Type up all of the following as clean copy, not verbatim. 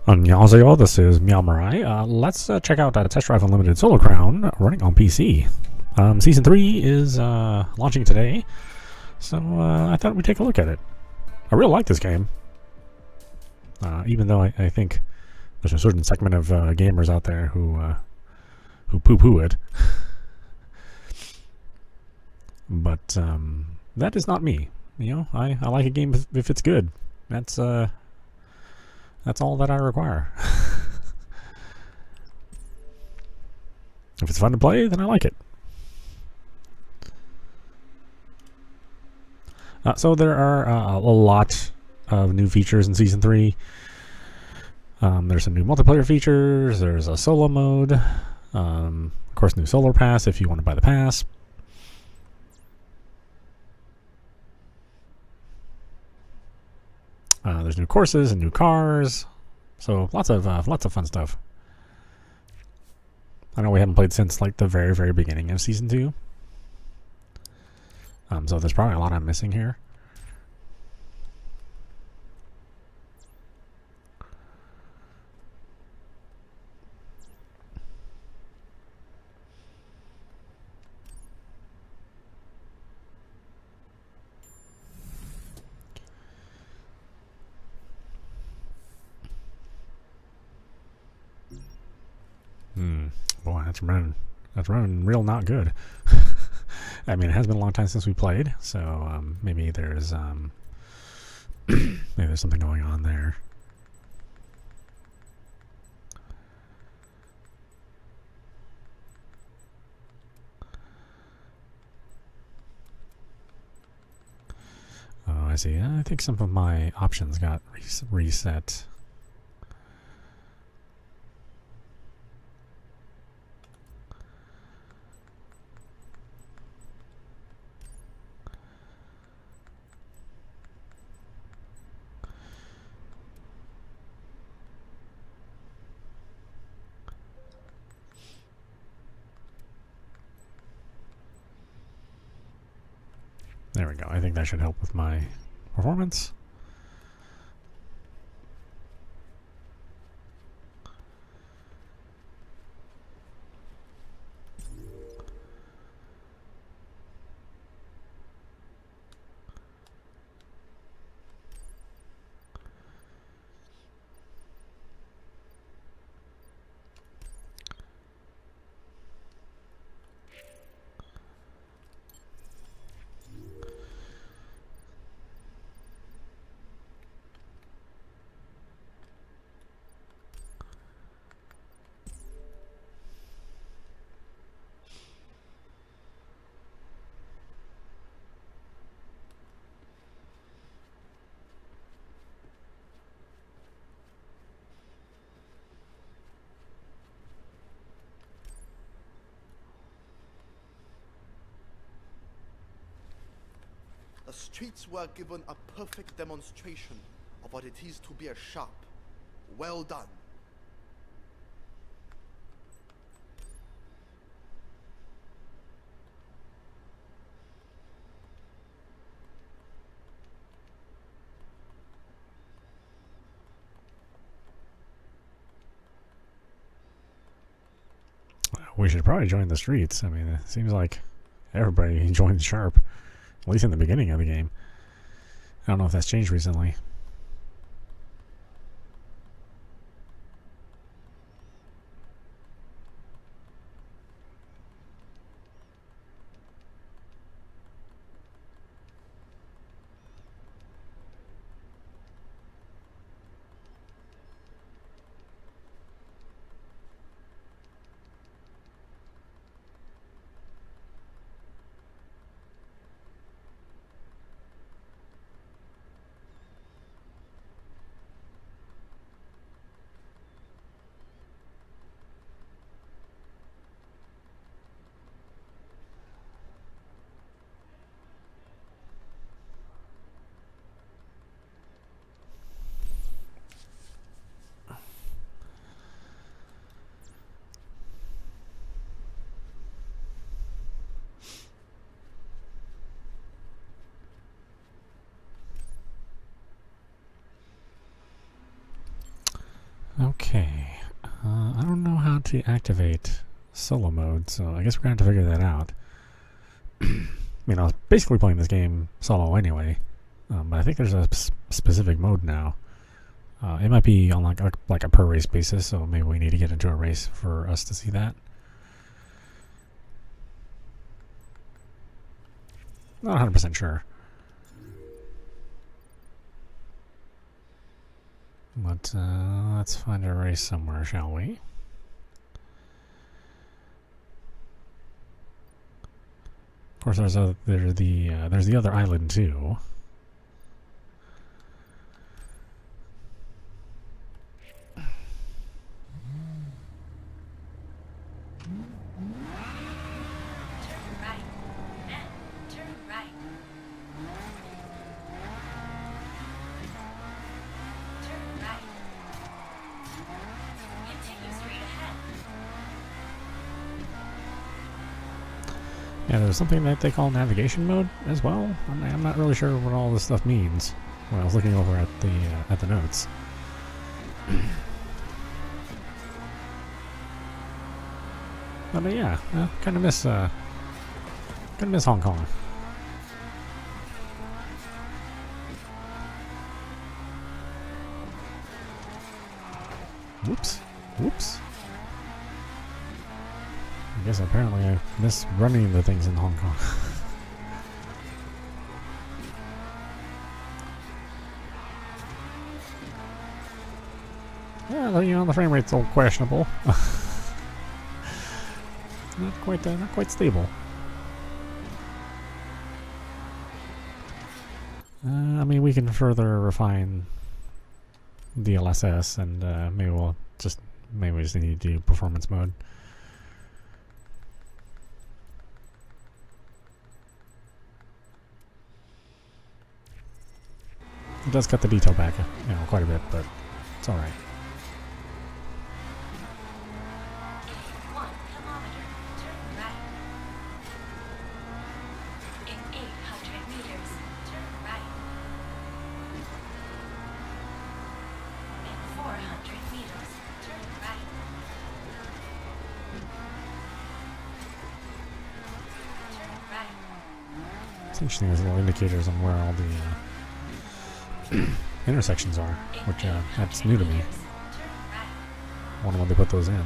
Annyeonghaseyo, this is meowmurai. Let's check out Test Drive Unlimited Solo Crown running on PC. Season 3 is launching today, so I thought we'd take a look at it. I really like this game, even though I think there's a certain segment of gamers out there who poo-poo it. But that is not me. You know, I like a game if it's good. That's all that I require. If it's fun to play, then I like it. So there are a lot of new features in Season 3. There's some new multiplayer features. There's a solo mode. Of course, new solar pass if you want to buy the pass. There's new courses and new cars. So lots of fun stuff. I know we haven't played since like the very, very beginning of Season 2. So there's probably a lot I'm missing here. Boy, that's running real not good. I mean, it has been a long time since we played, so maybe there's maybe there's something going on there. Oh, I see. I think some of my options got reset. There we go. I think that should help with my performance. The streets were given a perfect demonstration of what it is to be a sharp. Well done. We should probably join the streets. I mean, it seems like everybody joins Sharp, at least in the beginning of the game. I don't know if that's changed recently. Okay. I don't know how to activate solo mode, so I guess we're going to have to figure that out. I mean, I was basically playing this game solo anyway, but I think there's a specific mode now. It might be on like a per race basis, so maybe we need to get into a race for us to see that. Not 100% sure. But let's find a race somewhere, shall we? Of course, there's the other island too. Yeah, there's something that they call navigation mode as well. I'm not really sure what all this stuff means when I was looking over at the notes. But yeah, kind of miss Hong Kong. Whoops, whoops. I guess apparently I miss running the things in Hong Kong. Yeah, you know, the frame rate's all questionable. not quite stable. I mean, we can further refine the DLSS, and maybe we just need to do performance mode. It does cut the detail back, quite a bit, but it's all right. It's interesting, there's little indicators on where all the intersections are, which that's new to me. I wonder when they put those in.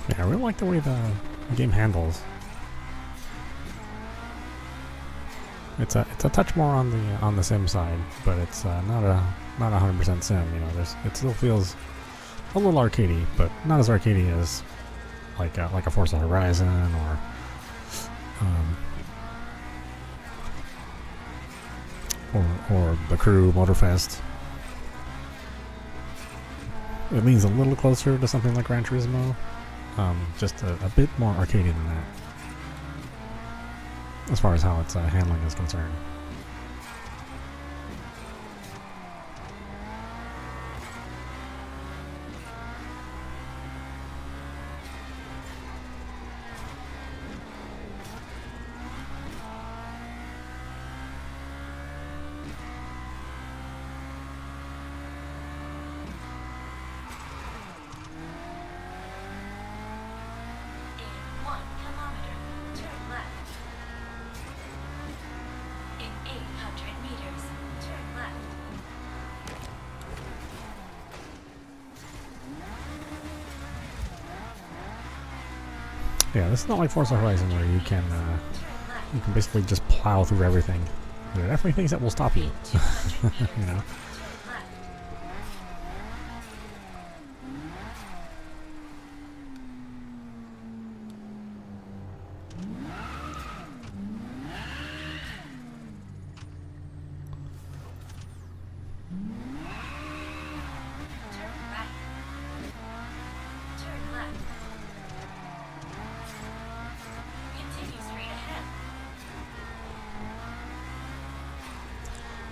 Yeah, I really like the way the game handles. It's a touch more on the sim side, but it's not 100% sim. You know, it still feels a little arcadey, but not as arcadey as like a Forza Horizon or the Crew Motorfest. It leans a little closer to something like Gran Turismo. Just a bit more arcadey than that, as far as how its handling is concerned. Yeah, this is not like Forza Horizon where you can basically just plow through everything. There are definitely things that will stop you. You know.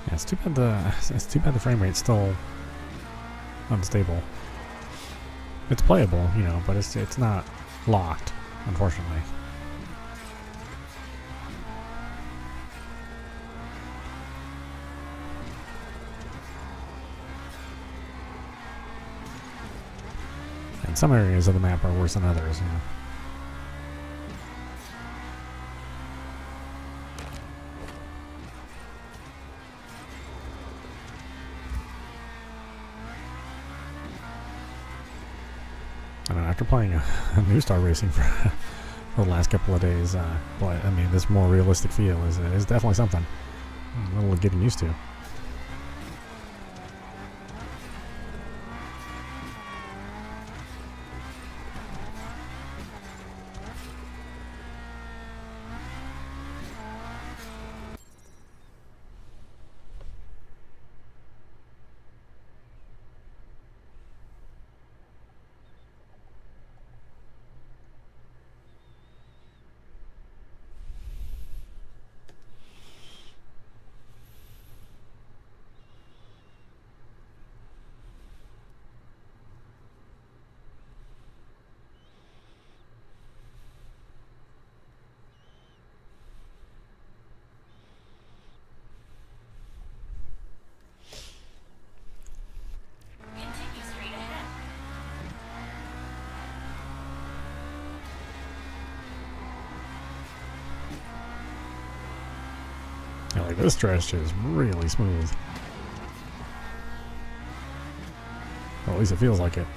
Yeah, it's too bad the frame rate's still unstable. It's playable, you know, but it's not locked, unfortunately. And some areas of the map are worse than others, you know. I don't know, after playing a New Star Racing for the last couple of days, but I mean, this more realistic feel is definitely something. A little getting used to. Yeah, like this stretch is really smooth. Well, at least it feels like it.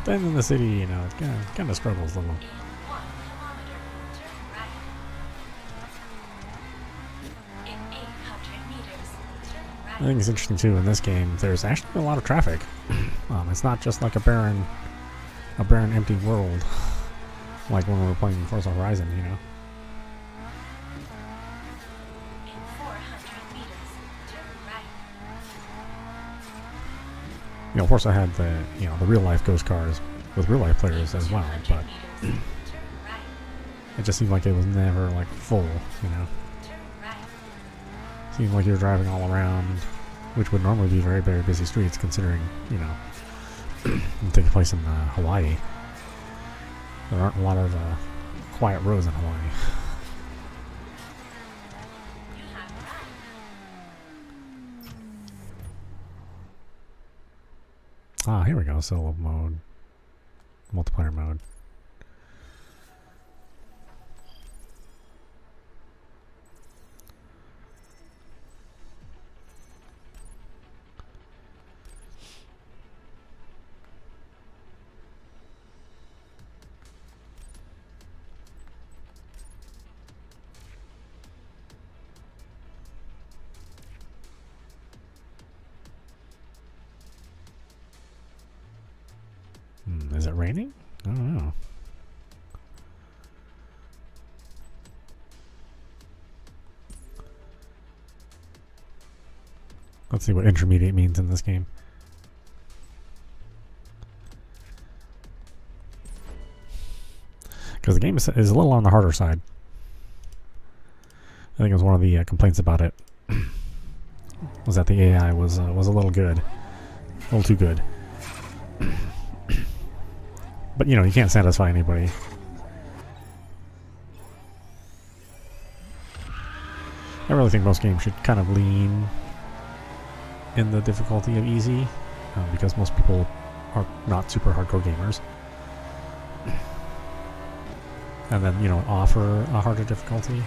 Then in the city, you know, it kind of struggles a little. I think it's interesting too in this game. There's actually a lot of traffic. It's not just like a barren, empty world, like when we were playing Forza Horizon, you know. You know, Forza had the real life ghost cars with real life players as well, but it just seemed like it was never like full, you know. Seemed like you're driving all around, which would normally be very, very busy streets, considering, you know, it takes place in Hawaii. There aren't a lot of quiet roads in Hawaii. Ah, here we go. Solo mode, multiplayer mode. Is it raining? I don't know. Let's see what intermediate means in this game. Because the game is a little on the harder side. I think it was one of the complaints about it was that the AI was a little good, a little too good. But you know, you can't satisfy anybody. I really think most games should kind of lean in the difficulty of easy, because most people are not super hardcore gamers. and then, you know, offer a harder difficulty.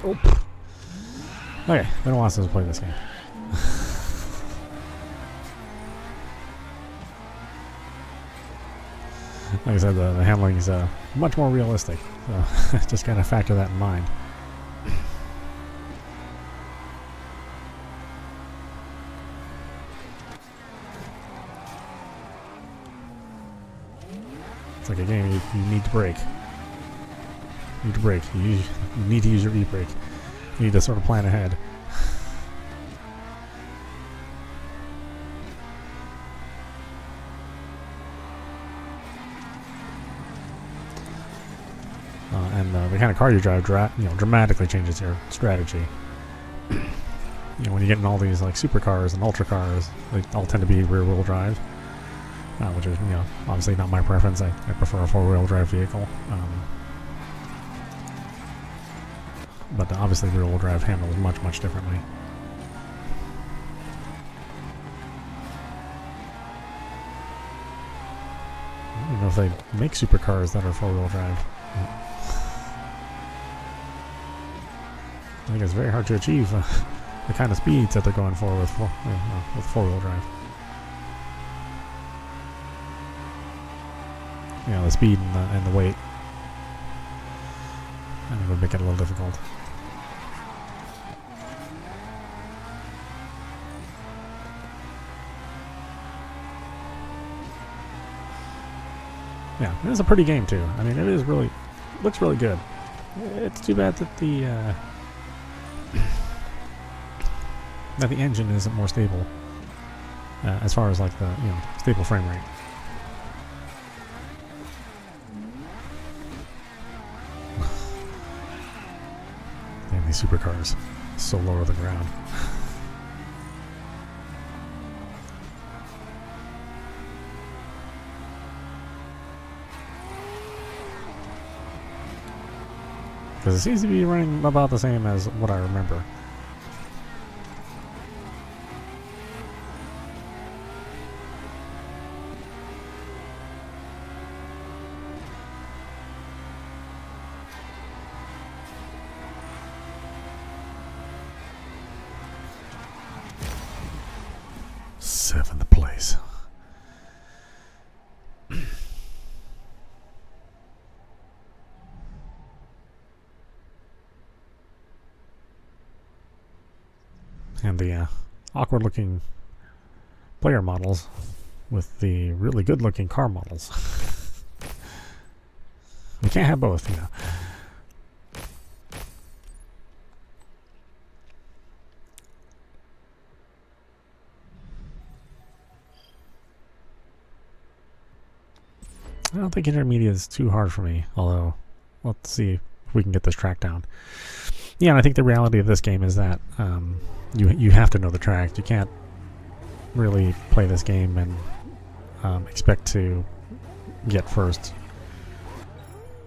Oh. Okay, been a while since I played this game. Like I said, the handling is much more realistic, so just gotta factor that in mind. It's like a game you need to break. You need to brake. You need to use your e-brake. You need to sort of plan ahead. And the kind of car you drive, dramatically changes your strategy. You know, when you get in all these like supercars and ultra cars, they all tend to be rear-wheel drive, which is, you know, obviously not my preference. I prefer a four-wheel drive vehicle. But obviously rear-wheel drive handles much differently. I don't know if they make supercars that are four-wheel drive. I think it's very hard to achieve the kind of speeds that they're going for with four-wheel drive. You know, the speed and the weight. I think would make it a little difficult. Yeah, it is a pretty game too. I mean, it is really, looks really good. It's too bad that the engine isn't more stable as far as like the, you know, stable frame rate. Damn, these supercars, so low to the ground. Because it seems to be running about the same as what I remember. Seventh place. And the awkward looking player models with the really good looking car models. We can't have both, you know. I don't think intermediate is too hard for me, although let's see if we can get this track down. Yeah, and I think the reality of this game is that you have to know the track. You can't really play this game and expect to get first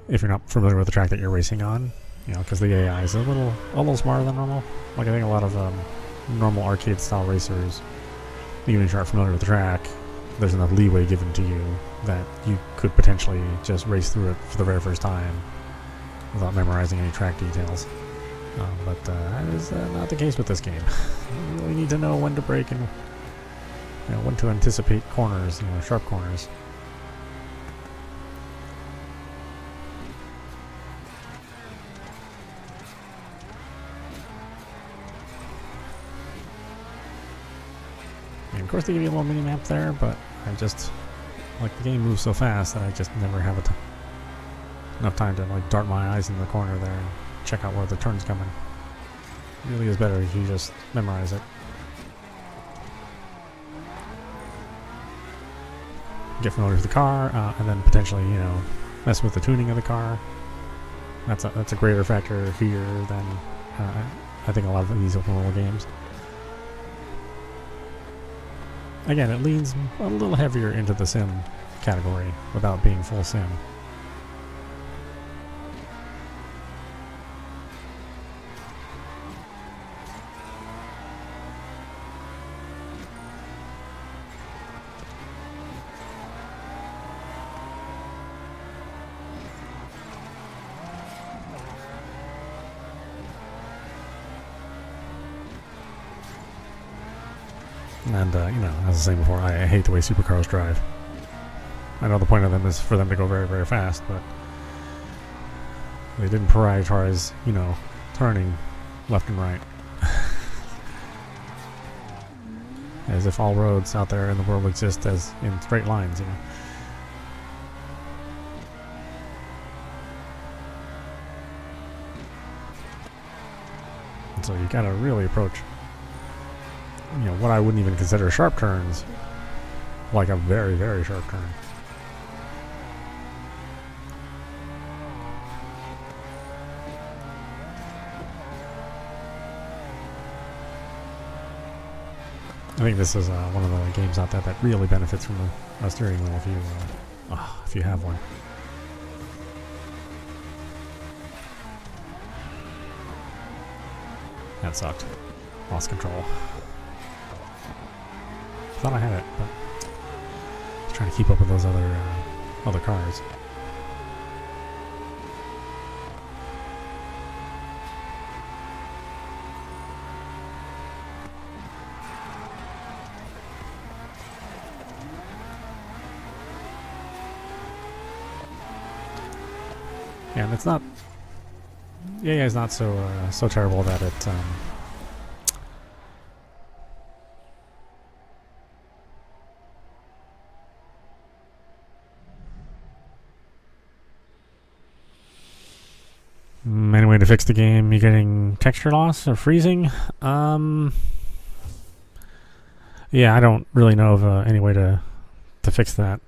if you're not familiar with the track that you're racing on. You know, because the AI is a little smarter than normal. Like I think a lot of normal arcade style racers, even if you're not familiar with the track, there's enough leeway given to you that you could potentially just race through it for the very first time without memorizing any track details. But that is not the case with this game. You really need to know when to brake and, you know, when to anticipate corners, you know, sharp corners. And of course they give you a little mini map there, but I just, like, the game moves so fast that I just never have enough time to like dart my eyes in the corner there and check out where the turn's coming. It really is better if you just memorize it. Get familiar with the car, and then potentially, you know, mess with the tuning of the car. That's a greater factor here than I think a lot of these open world games. Again, it leans a little heavier into the sim category without being full sim. And, you know, as I was saying before, I hate the way supercars drive. I know the point of them is for them to go very, very fast, but they didn't prioritize, you know, turning left and right. As if all roads out there in the world exist as in straight lines, you know. And so you gotta really approach, you know, what I wouldn't even consider sharp turns, like a very, very sharp turn. I think this is one of the games out there that really benefits from a steering wheel if you have one. That sucked. Lost control. Thought I had it, but I was trying to keep up with those other cars. Yeah, and it's not. Yeah, it's not so terrible that it. Any way to fix the game? You getting texture loss or freezing? Yeah, I don't really know of any way to fix that.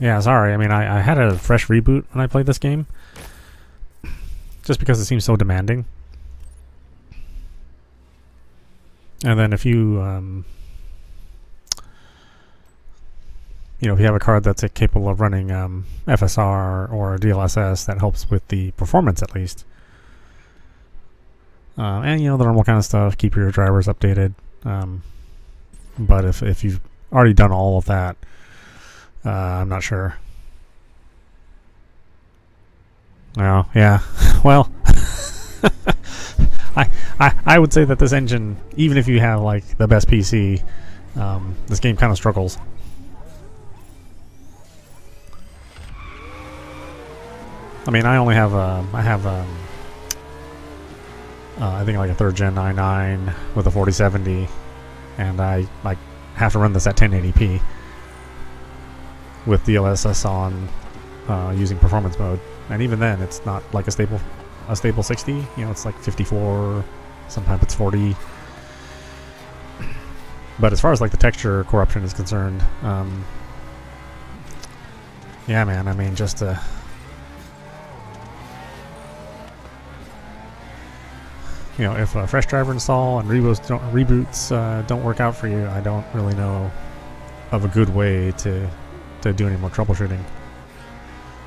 Yeah, sorry. I mean, I had a fresh reboot when I played this game, just because it seems so demanding. And then if you, if you have a card that's capable of running FSR or DLSS, that helps with the performance at least. And the normal kind of stuff. Keep your drivers updated. But if you've already done all of that, I'm not sure. Oh, yeah. Well, I would say that this engine, even if you have like the best PC, this game kind of struggles. I mean, I only have I think like a 3rd gen i9 with a 4070, and I like have to run this at 1080p. With DLSS on, using performance mode, and even then, it's not like a stable 60. It's like 54. Sometimes it's 40. But as far as like the texture corruption is concerned, yeah, man. I mean, just if a fresh driver install and reboots don't work out for you, I don't really know of a good way to do any more troubleshooting.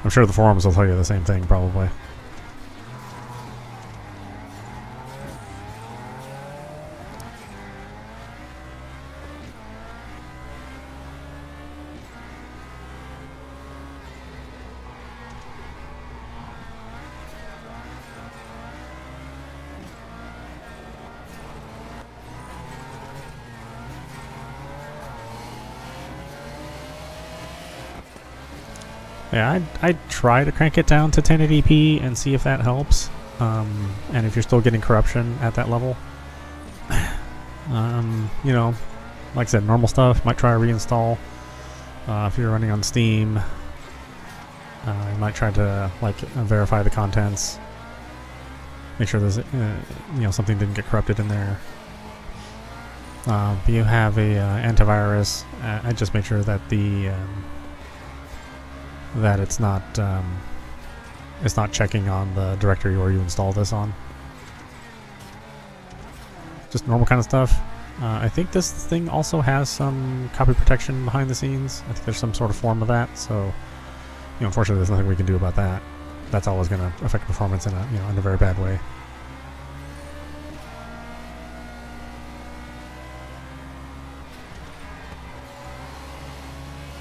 I'm sure the forums will tell you the same thing, probably. Yeah, I'd try to crank it down to 1080p and see if that helps. And if you're still getting corruption at that level, like I said, normal stuff. Might try a reinstall. If you're running on Steam, you might try to verify the contents. Make sure there's something didn't get corrupted in there. If you have a antivirus, I just make sure that that it's not checking on the directory where you install this on. Just normal kind of stuff. I think this thing also has some copy protection behind the scenes. I think there's some sort of form of that. So, unfortunately, there's nothing we can do about that. That's always going to affect performance in a very bad way.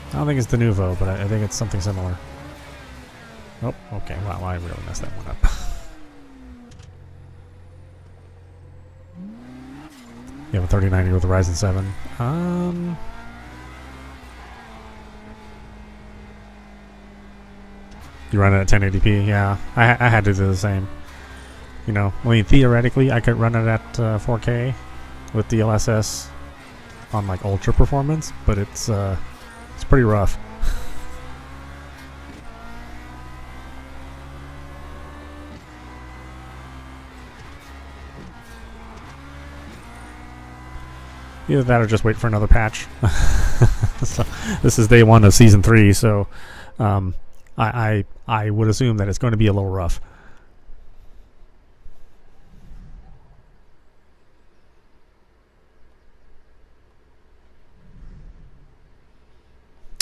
I don't think it's the Nouveau, but I think it's something similar. Oh, okay. Wow, I really messed that one up. You have a 3090 with a Ryzen 7. You run it at 1080p? Yeah, I had to do the same. You know, I mean, theoretically, I could run it at 4K with DLSS on like ultra performance, but it's pretty rough. Either that or just wait for another patch. So, this is day 1 of season 3, so I would assume that it's going to be a little rough.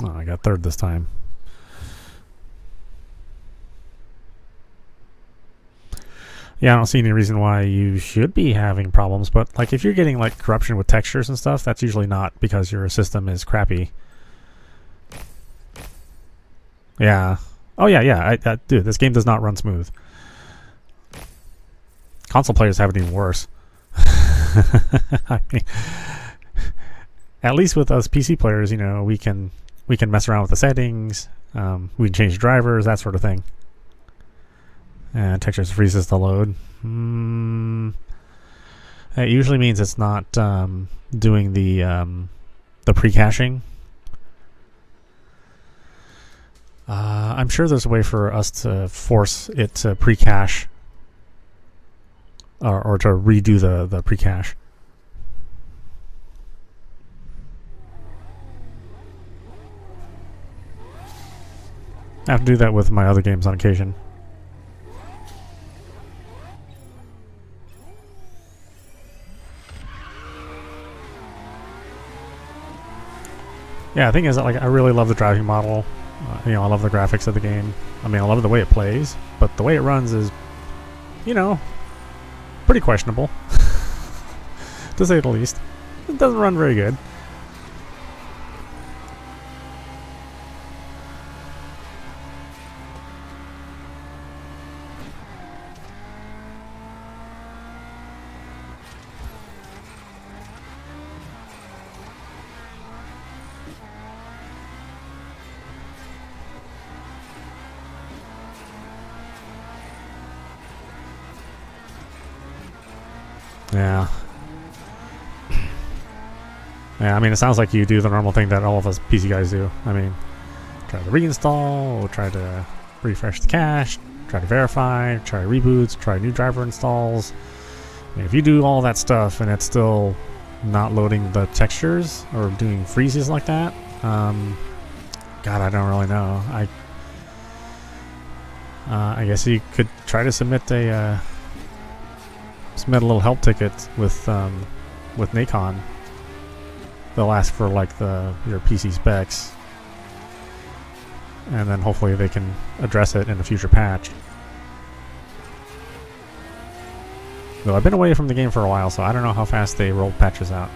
Oh, I got 3rd this time. Yeah, I don't see any reason why you should be having problems, but like if you're getting like corruption with textures and stuff, that's usually not because your system is crappy. Yeah. Oh yeah. Dude, this game does not run smooth. Console players have it even worse. I mean, at least with us PC players, you know, we can mess around with the settings. We can change drivers, that sort of thing. And textures freezes to load. It usually means it's not doing the pre-caching. I'm sure there's a way for us to force it to pre-cache or to redo the pre-cache. I have to do that with my other games on occasion. Yeah, the thing is that, like, I really love the driving model. You know, I love the graphics of the game. I mean, I love the way it plays, but the way it runs is, you know, pretty questionable, to say the least. It doesn't run very good. Yeah. Yeah, I mean, it sounds like you do the normal thing that all of us PC guys do. I mean, try to reinstall, or try to refresh the cache, try to verify, try reboots, try new driver installs. I mean, if you do all that stuff and it's still not loading the textures or doing freezes like that, God, I don't really know. I guess you could try to submit a little help ticket with Nacon. They'll ask for like your PC specs, and then hopefully they can address it in a future patch. Though I've been away from the game for a while, so I don't know how fast they roll patches out.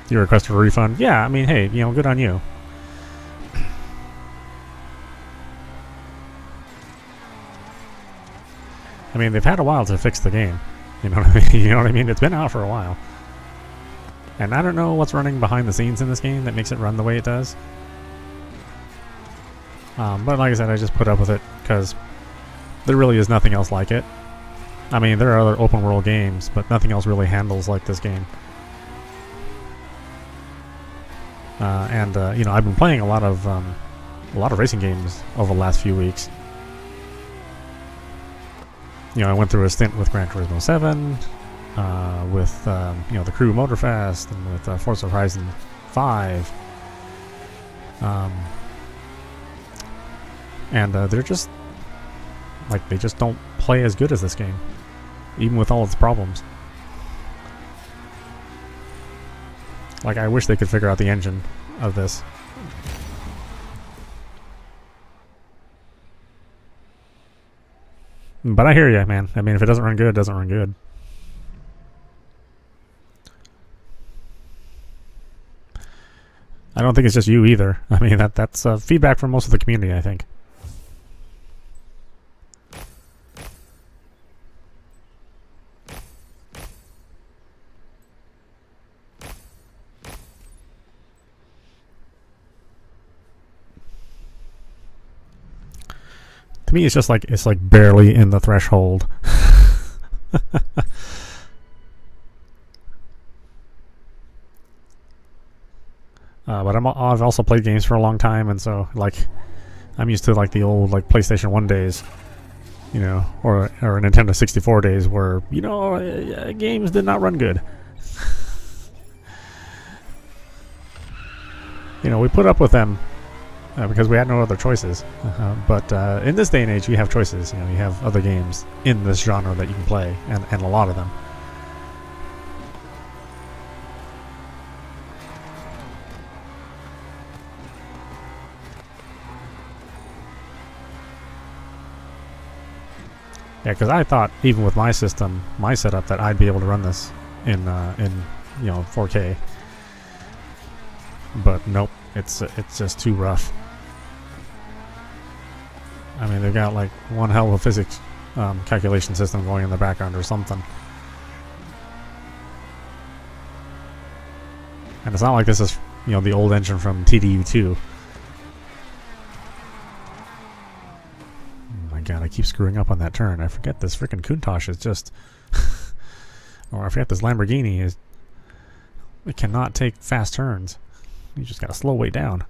You requested a refund? Yeah, I mean, hey, you know, good on you. I mean, they've had a while to fix the game. You know what I mean? You know what I mean? It's been out for a while. And I don't know what's running behind the scenes in this game that makes it run the way it does. But like I said, I just put up with it because there really is nothing else like it. I mean, there are other open world games, but nothing else really handles like this game. You know, I've been playing a lot of racing games over the last few weeks. You know, I went through a stint with Gran Turismo 7, with you know, the Crew Motorfest, and with Forza Horizon 5. They're just like, they just don't play as good as this game, even with all its problems. Like, I wish they could figure out the engine of this. But I hear you, man. I mean, if it doesn't run good, it doesn't run good. I don't think it's just you either. I mean, that's feedback from most of the community, I think. To me, it's like barely in the threshold. But I've also played games for a long time, and so like I'm used to like the old like PlayStation 1 days, you know, or Nintendo 64 days where games did not run good. We put up with them because we had no other choices. But in this day and age, you have choices. You have other games in this genre that you can play, and a lot of them. Yeah, because I thought even with my system, my setup, that I'd be able to run this in 4K. But nope, it's just too rough. I mean, they've got like one hell of a physics calculation system going in the background or something. And it's not like this is the old engine from TDU2. God, I keep screwing up on that turn. I forget this frickin' Countach is just... or I forget this Lamborghini is... It cannot take fast turns. You just gotta slow way down.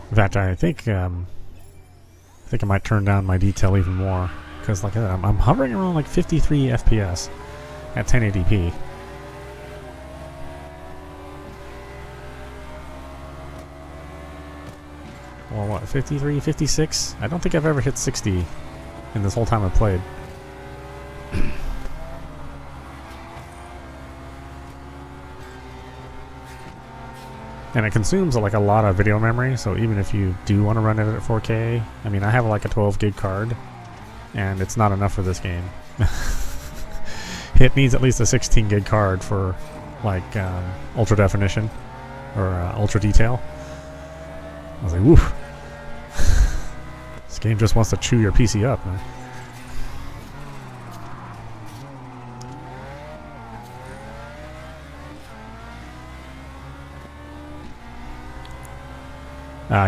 In fact, I think I might turn down my detail even more. Because like I'm hovering around like 53 FPS at 1080p. Well, what, 53, 56? I don't think I've ever hit 60 in this whole time I've played. And it consumes like a lot of video memory, so even if you do want to run it at 4K, I mean, I have like a 12 gig card. And it's not enough for this game. It needs at least a 16 gig card for like ultra definition or ultra detail. I was like, woof. This game just wants to chew your PC up, man.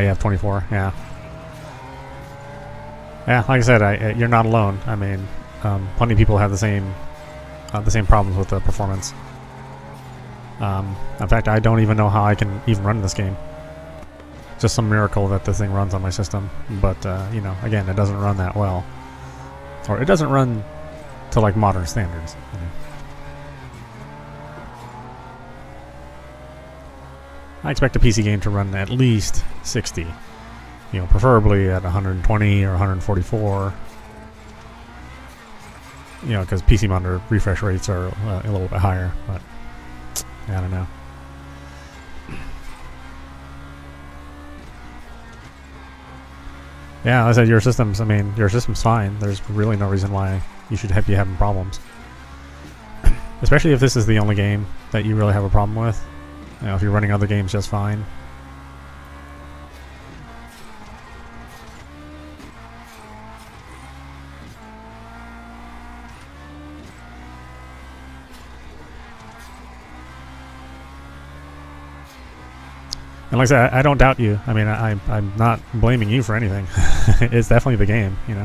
You have 24, yeah. Yeah, like I said, you're not alone. I mean, plenty of people have the same problems with the performance. In fact, I don't even know how I can even run this game. Just some miracle that this thing runs on my system. But again, it doesn't run that well, or it doesn't run to like modern standards. I expect a PC game to run at least 60. Preferably at 120 or 144. Because PC monitor refresh rates are a little bit higher, but I don't know. Yeah, I said your system's fine. There's really no reason why you should be having problems. Especially if this is the only game that you really have a problem with. If you're running other games just fine. And like I said, I don't doubt you. I mean, I'm not blaming you for anything. It's definitely the game, And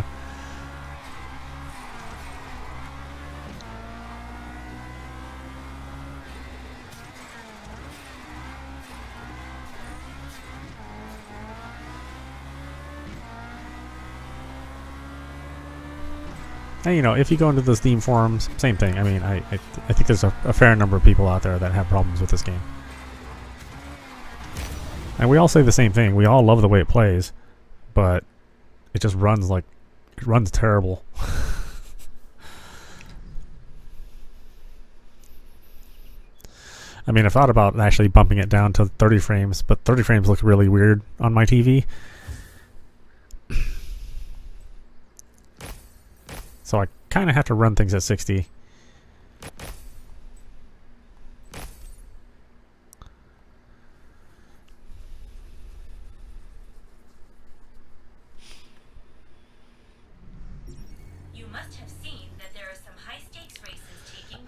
if you go into the Steam forums, same thing. I mean, I think there's a fair number of people out there that have problems with this game. And we all say the same thing. We all love the way it plays, but it just runs terrible. I mean, I thought about actually bumping it down to 30 frames, but 30 frames look really weird on my TV. So I kind of have to run things at 60. You must have seen that there are some high-stakes races taking.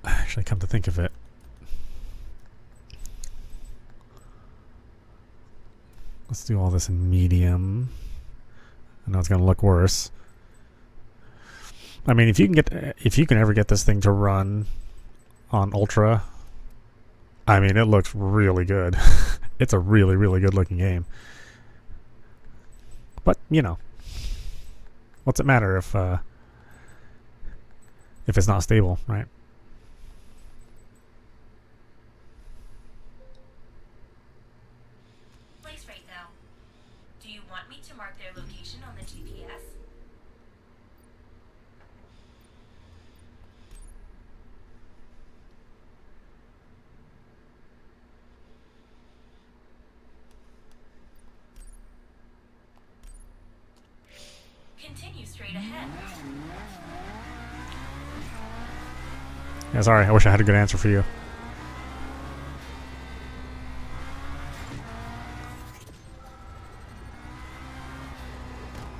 Actually, come to think of it, let's do all this in medium. I know it's going to look worse. I mean, if you can ever get this thing to run on ultra, I mean, it looks really good. It's a really, really good looking game. But, you know, what's it matter if it's not stable, right? Place right now. Do you want me to mark their location on the GPS? Continue straight ahead. Yeah, sorry, I wish I had a good answer for you.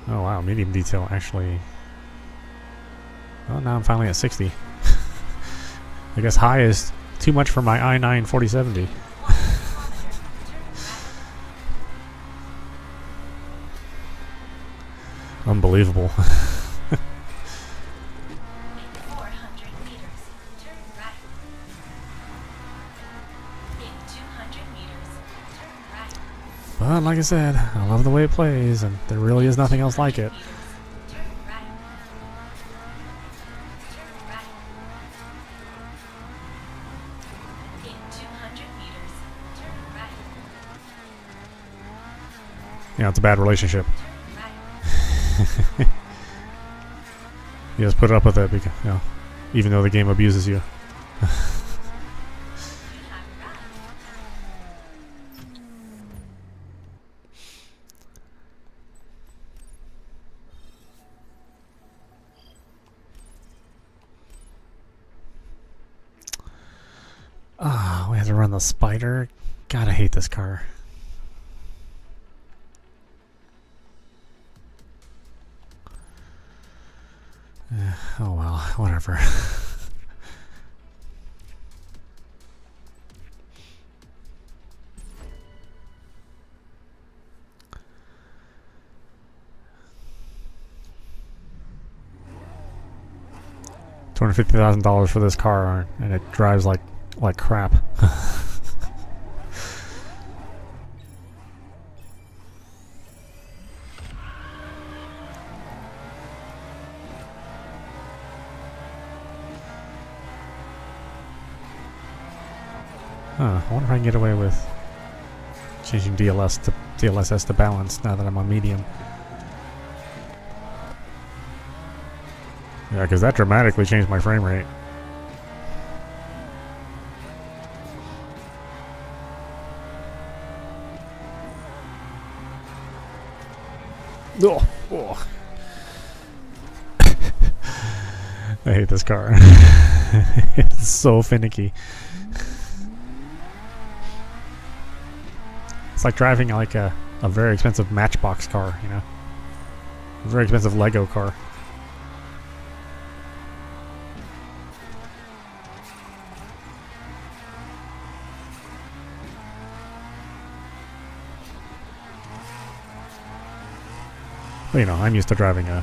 Oh wow, medium detail actually. Oh, now I'm finally at 60. I guess high is too much for my i9 4070. Unbelievable. 400 meters. Turn right. In 200 meters. Turn right. But like I said, I love the way it plays, and there really is nothing else like it. Turn right. Turn right. In 200 meters. Turn right. Yeah, it's a bad relationship. Turn right. You just put up with it because, you know, even though the game abuses you. You have right. Ah, we have to run the spider. God, I hate this car. Oh well, whatever. $250,000 for this car, and it drives like crap. Huh, I wonder if I can get away with changing DLSS to balance now that I'm on medium. Yeah, because that dramatically changed my frame rate. Oh. I hate this car. It's so finicky. It's like driving like a very expensive Matchbox car, you know? A very expensive Lego car. Well, you know, I'm used to driving a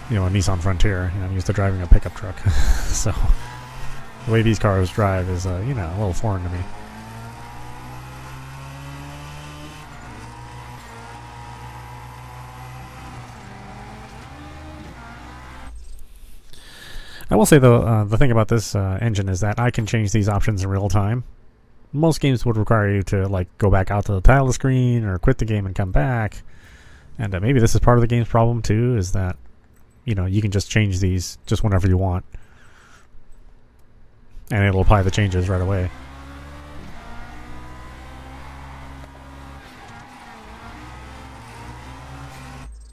Nissan Frontier. You know, I'm used to driving a pickup truck. So the way these cars drive is, a little foreign to me. I will say, though, the thing about this engine is that I can change these options in real time. Most games would require you to, like, go back out to the title screen or quit the game and come back. And maybe this is part of the game's problem, too, is that, you can just change these just whenever you want. And it'll apply the changes right away.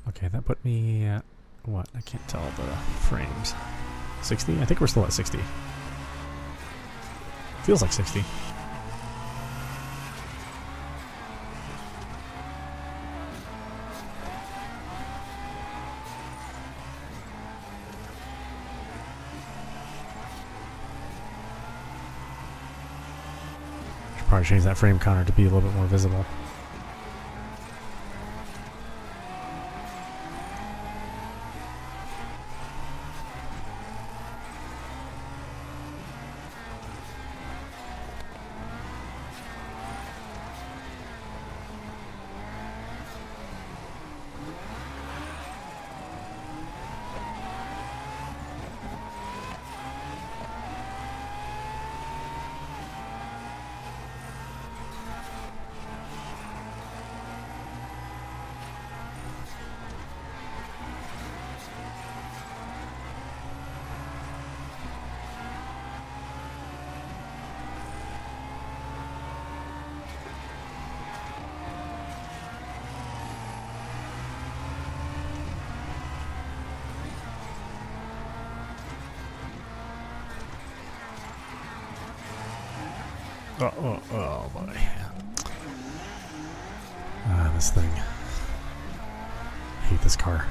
Okay, that put me at, what, what? I can't tell the frames. 60? I think we're still at 60. Feels like 60. Should probably change that frame counter to be a little bit more visible. Oh boy. This thing. I hate this car.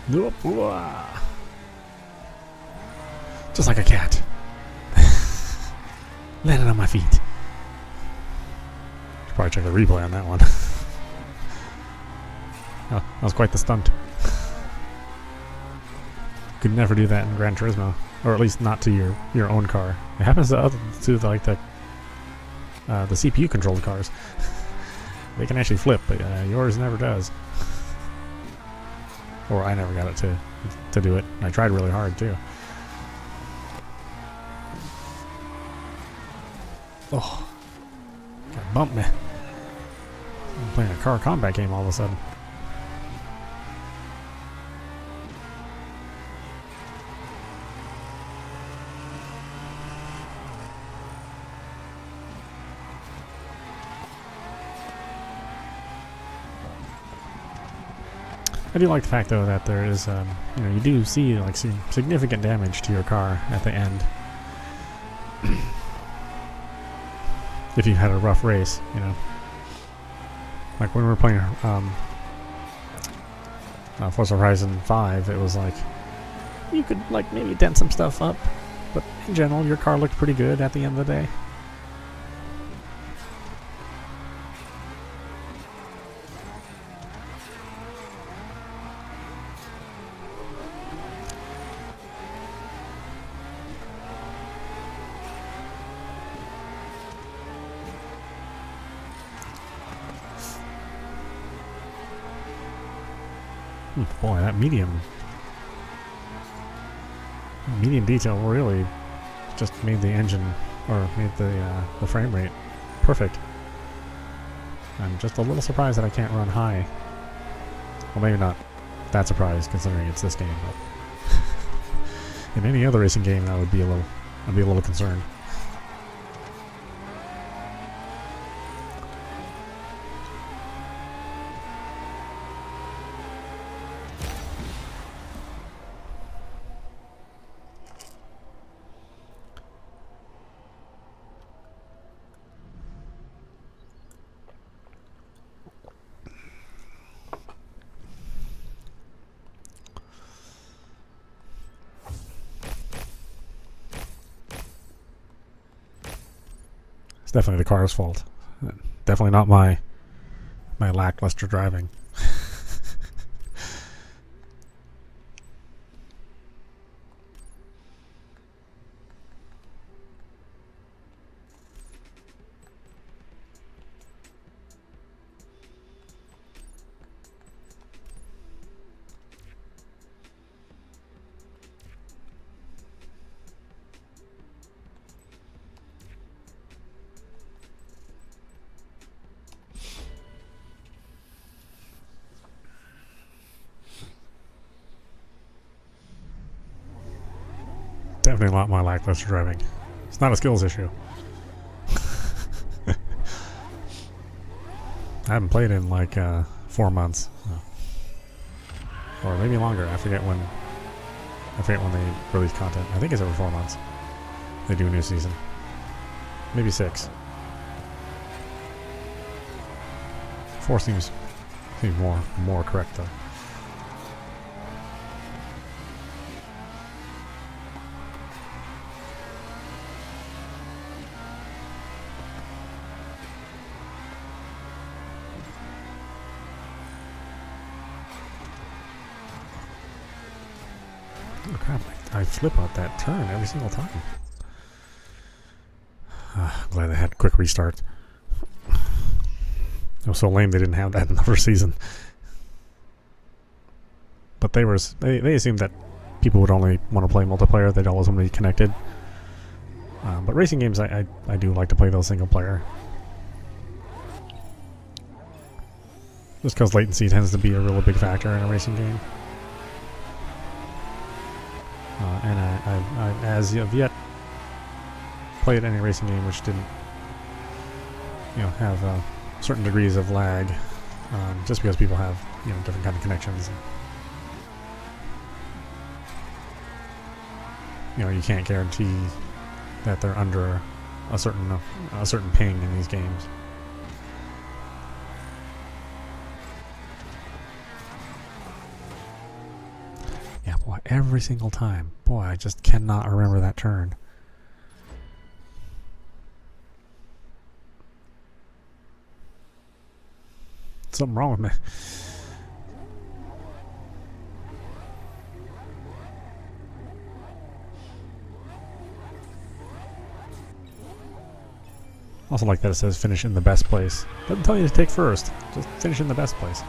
Nope. Just like a cat. Landed on my feet. Should probably check the replay on that one. Oh, that was quite the stunt. Could never do that in Gran Turismo, or at least not to your own car. It happens to like the CPU controlled cars. They can actually flip, but yours never does. Or I never got it to do it. I tried really hard too. Oh, got bumped me. I'm playing a car combat game all of a sudden. I do like the fact though that there is, you do see like significant damage to your car at the end. If you had a rough race, like when we were playing Forza Horizon 5, it was like you could like maybe dent some stuff up, but in general your car looked pretty good at the end of the day. Boy, that medium detail really just made the engine, or made the frame rate perfect. I'm just a little surprised that I can't run high. Well, maybe not that surprised considering it's this game, but In any other racing game, I'd be a little concerned. It's definitely the car's fault. Definitely not my lackluster driving. Definitely not my lackluster driving. It's not a skills issue. I haven't played in like 4 months, or maybe longer. I forget when they release content. I think it's every 4 months. They do a new season. Maybe 6. 4 seems more correct though. Oh crap, I flip out that turn every single time. I'm glad they had quick restart. It was so lame they didn't have that in the first season. But they assumed that people would only want to play multiplayer, they'd always want to be connected. But racing games, I do like to play those single player. Just because latency tends to be a really big factor in a racing game. And I as of yet played any racing game which didn't, have certain degrees of lag, just because people have different kind of connections. You can't guarantee that they're under a certain ping in these games. Yeah, boy, every single time. Boy, I just cannot remember that turn. Something wrong with me. Also like that it says finish in the best place. Doesn't tell you to take first. Just finish in the best place.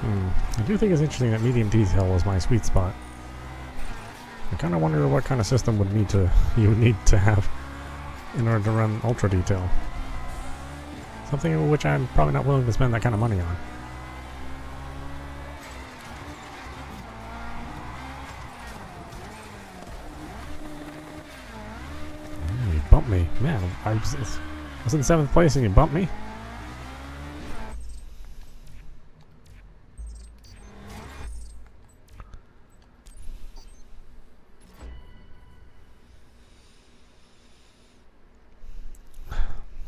I do think it's interesting that medium detail was my sweet spot. I kind of wonder what kind of system you would need to have in order to run ultra detail. Something which I'm probably not willing to spend that kind of money on. You bumped me. Man, I was in 7th place and you bumped me?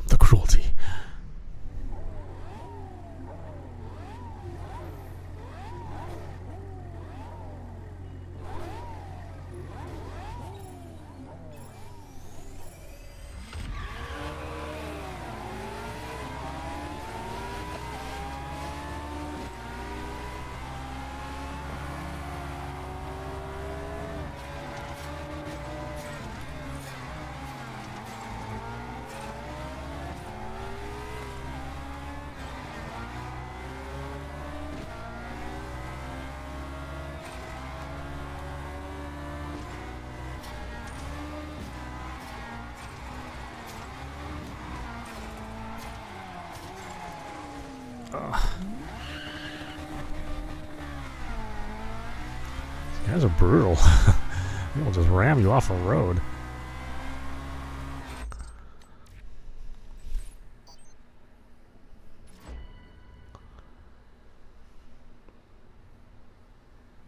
The cruelty. These guys are brutal. They will just ram you off a road.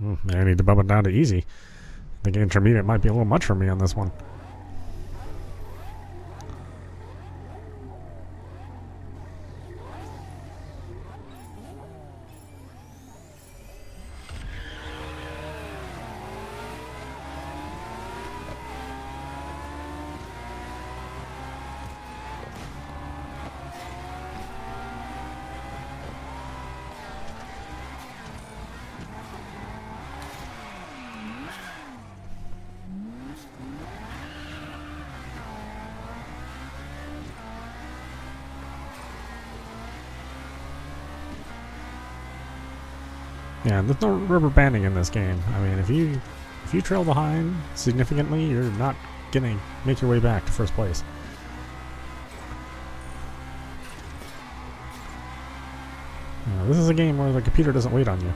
Maybe I need to bump it down to easy. I think intermediate might be a little much for me on this one. Yeah, there's no rubber banding in this game. I mean, if you trail behind significantly, you're not gonna make your way back to first place. This is a game where the computer doesn't wait on you.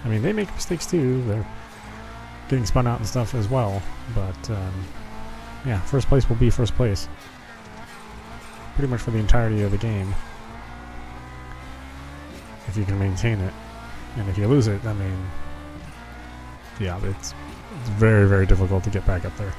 I mean, they make mistakes too. They're getting spun out and stuff as well. But yeah, first place will be first place. Pretty much for the entirety of the game, if you can maintain it. And if you lose it, I mean, yeah, it's very, very difficult to get back up there.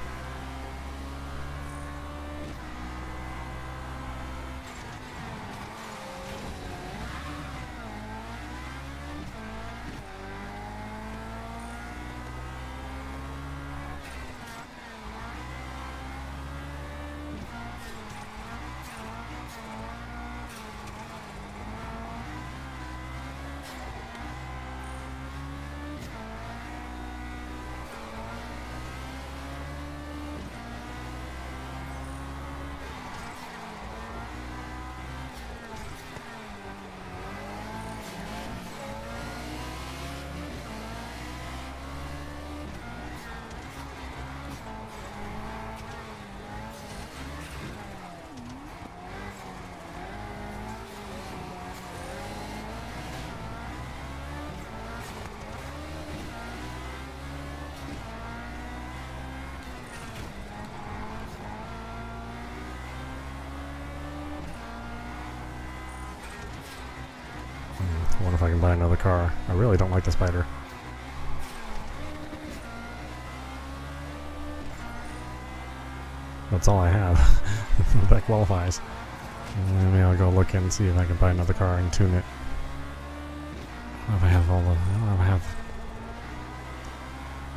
I wonder if I can buy another car. I really don't like the Spider. That's all I have. That qualifies. Maybe I'll go look and see if I can buy another car and tune it. I don't know if I have all the... I don't know if I have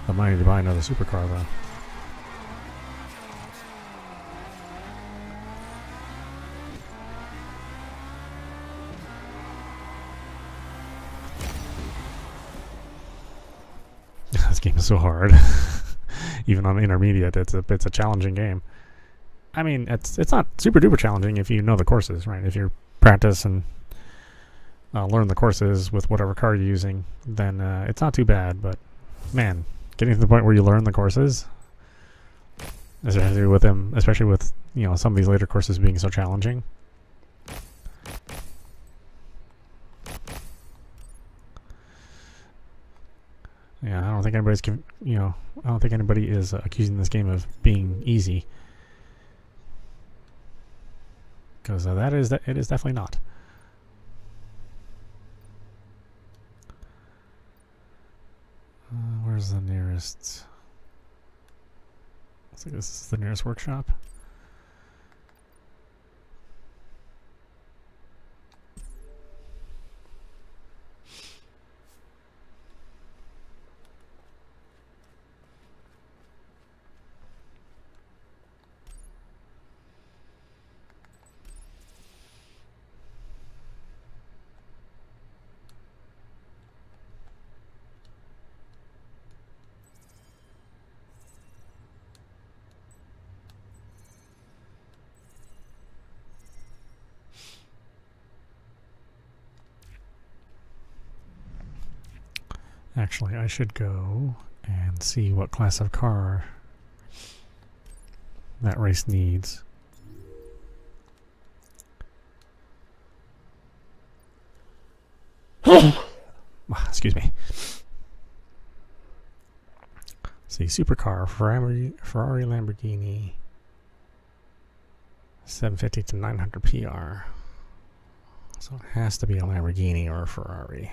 the money to buy another supercar though. This game is so hard. Even on intermediate, it's a challenging game. I mean, it's not super duper challenging if you know the courses, right? If you practice and learn the courses with whatever car you're using, then it's not too bad. But man, getting to the point where you learn the courses, especially with some of these later courses being so challenging. Yeah, I don't think anybody is accusing this game of being easy, because it is definitely not. Where's the nearest? Looks like this is the nearest workshop. Actually, I should go and see what class of car that race needs. Excuse me. See, supercar, Ferrari, Lamborghini, 750 to 900 PR. So it has to be a Lamborghini or a Ferrari.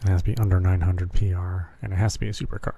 It has to be under 900 PR, and it has to be a supercar.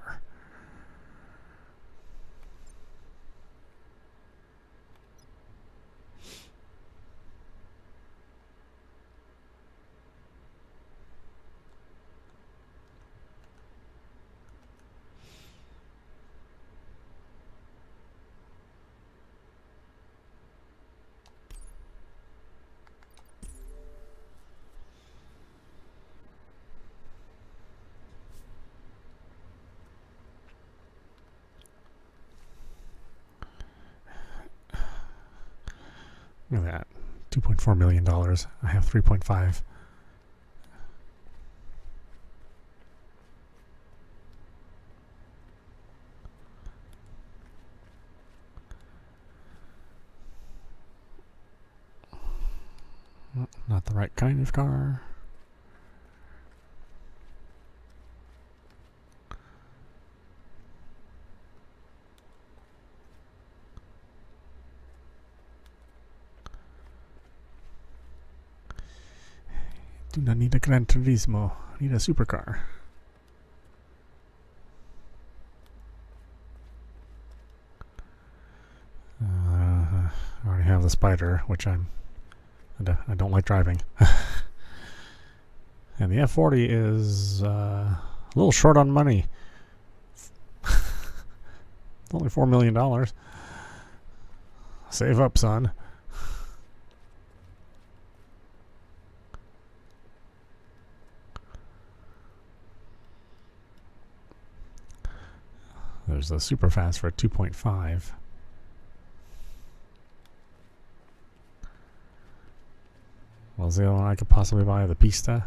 Look at that. $2.4 million. I have 3.5. Not the right kind of car. Do not need a Gran Turismo. I need a supercar. I already have the Spider, which I don't like driving. And the F40 is a little short on money. It's only $4 million. Save up, son. There's the super fast for 2.5. What's the other one I could possibly buy? The Pista.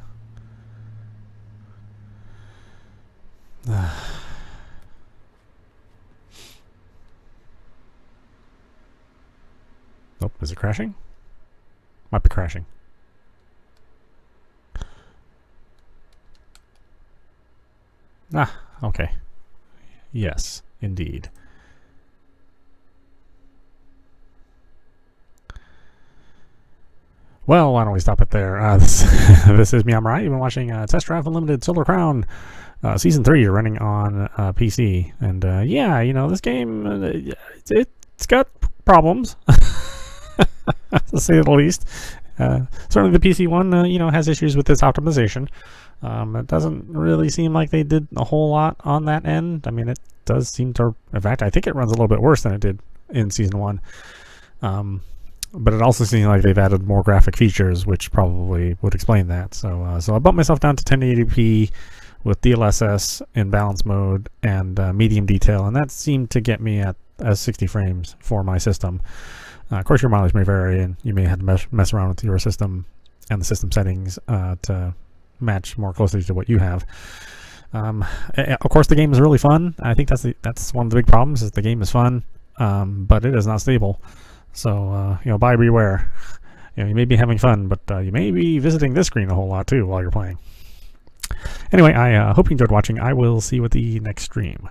Nope, is it crashing? Might be crashing. Ah, okay. Yes, indeed. Well, why don't we stop it there? This is meowmurai. You've been watching Test Drive Unlimited Solar Crown Season 3 running on PC. And yeah, this game, it's got problems, to say the least. Certainly the PC one, has issues with its optimization. It doesn't really seem like they did a whole lot on that end. I mean, it does seem to, in fact, I think it runs a little bit worse than it did in Season 1. But it also seems like they've added more graphic features, which probably would explain that. So I bumped myself down to 1080p with DLSS in balance mode and medium detail, and that seemed to get me at 60 frames for my system. Of course, your mileage may vary, and you may have to mess around with your system and the system settings to match more closely to what you have. Of course, the game is really fun. I think that's one of the big problems, is the game is fun, but it is not stable. So, buyer beware. You may be having fun, but you may be visiting this screen a whole lot too while you're playing. Anyway, I hope you enjoyed watching. I will see you at the next stream.